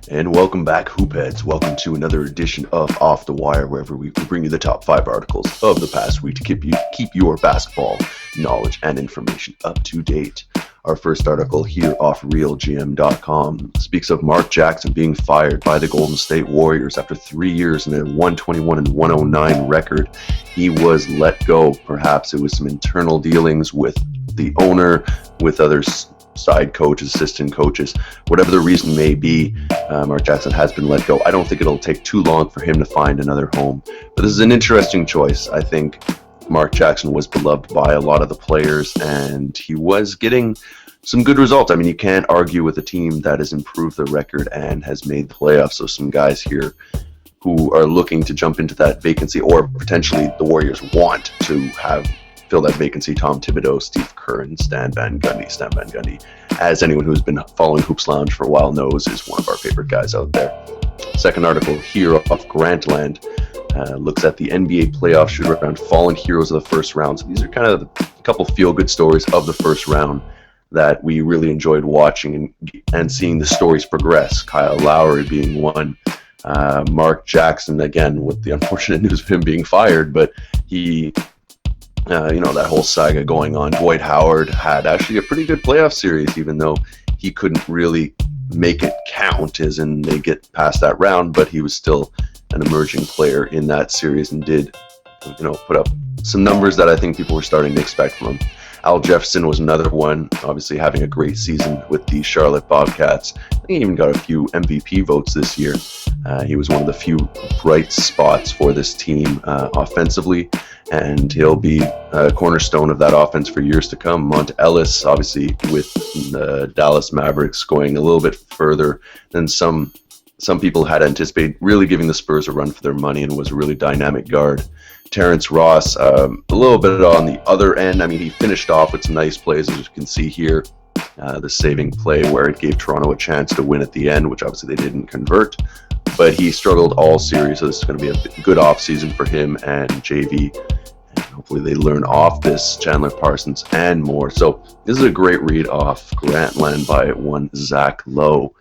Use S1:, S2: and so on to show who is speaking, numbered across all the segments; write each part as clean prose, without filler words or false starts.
S1: And welcome back, Hoopheads. Welcome to another edition of Off the Wire, wherever we bring you the top 5 articles of the past week to keep your basketball knowledge and information up to date. Our first article here off RealGM.com speaks of Mark Jackson being fired by the Golden State Warriors after 3 years and a 121-109 record. He was let go. Perhaps it was some internal dealings with the owner, with others. Side coaches, assistant coaches, whatever the reason may be, Mark Jackson has been let go. I don't think it'll take too long for him to find another home. But this is an interesting choice. I think Mark Jackson was beloved by a lot of the players, and he was getting some good results. I mean, you can't argue with a team that has improved the record and has made the playoffs. So some guys here who are looking to jump into that vacancy, or potentially the Warriors want to fill that vacancy: Tom Thibodeau, Steve Kerr, and Stan Van Gundy, as anyone who's been following Hoops Lounge for a while knows, is one of our favorite guys out there. Second article here off Grantland looks at the NBA playoff shoot-around fallen heroes of the first round. So these are kind of a couple feel-good stories of the first round that we really enjoyed watching and seeing the stories progress. Kyle Lowry being one. Mark Jackson, again, with the unfortunate news of him being fired, but he... that whole saga going on. Dwight Howard had actually a pretty good playoff series, even though he couldn't really make it count, as in they get past that round, but he was still an emerging player in that series and did, put up some numbers that I think people were starting to expect from him. Al Jefferson was another one, obviously having a great season with the Charlotte Bobcats. He even got a few MVP votes this year. He was one of the few bright spots for this team offensively, and he'll be a cornerstone of that offense for years to come. Monta Ellis, obviously, with the Dallas Mavericks going a little bit further than some people had anticipated, really giving the Spurs a run for their money, and was a really dynamic guard. Terrence Ross, a little bit on the other end. I mean, he finished off with some nice plays, as you can see here. The saving play where it gave Toronto a chance to win at the end, which obviously they didn't convert. But he struggled all series, so this is going to be a good offseason for him and JV. And hopefully they learn off this, Chandler Parsons and more. So this is a great read off Grantland by one Zach Lowe.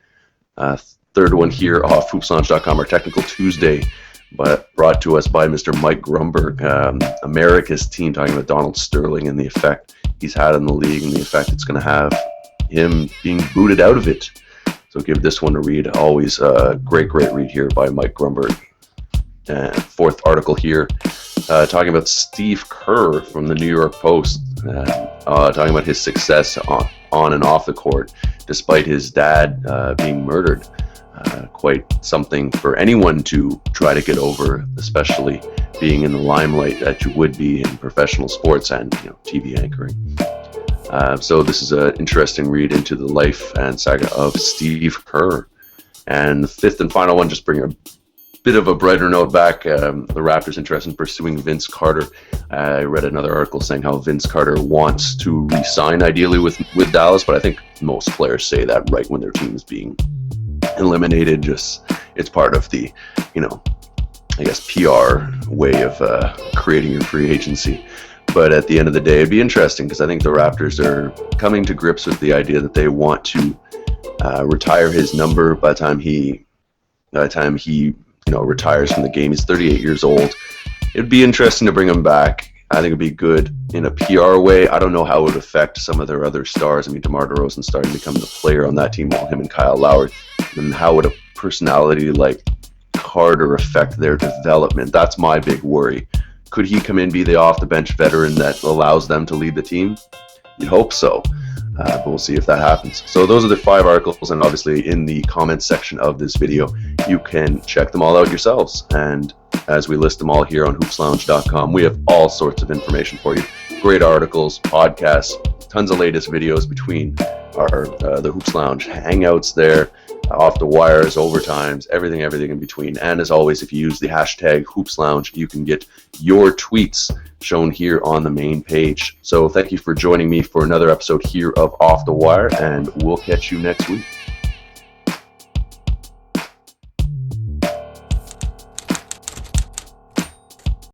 S1: Third one here off hoopslaunch.com, our Technical Tuesday, but brought to us by Mr. Mike Grumberg, America's team, talking about Donald Sterling and the effect he's had in the league and the effect it's going to have him being booted out of it. So give this one a read. Always a great read here by Mike Grumberg. Fourth article here, talking about Steve Kerr from the New York Post, talking about his success on and off the court, despite his dad being murdered. Quite something for anyone to try to get over, especially being in the limelight that you would be in professional sports and TV anchoring. So this is an interesting read into the life and saga of Steve Kerr. And the fifth and final one, just bring a bit of a brighter note back. The Raptors interested in pursuing Vince Carter. I read another article saying how Vince Carter wants to re-sign ideally with Dallas, but I think most players say that right when their team is being eliminated. Just it's part of the PR way of creating your free agency. But at the end of the day, it'd be interesting, because I think the Raptors are coming to grips with the idea that they want to retire his number by the time he retires from the game. He's 38 years old. It'd be interesting to bring him back. I think it'd be good in a PR way. I don't know how it would affect some of their other stars. I mean, DeMar DeRozan starting to become the player on that team, while him and Kyle Lowry. And how would a personality like Carter affect their development? That's my big worry. Could he come in, be the off-the-bench veteran that allows them to lead the team? You'd hope so. But we'll see if that happens. So those are the 5 articles, and obviously in the comments section of this video, you can check them all out yourselves. And as we list them all here on hoopslounge.com, we have all sorts of information for you. Great articles, podcasts, tons of latest videos between our the Hoops Lounge hangouts there, off the wires, overtimes, everything in between. And as always, if you use the hashtag Hoops Lounge, you can get your tweets shown here on the main page. So thank you for joining me for another episode here of Off the Wire, and we'll catch you next week.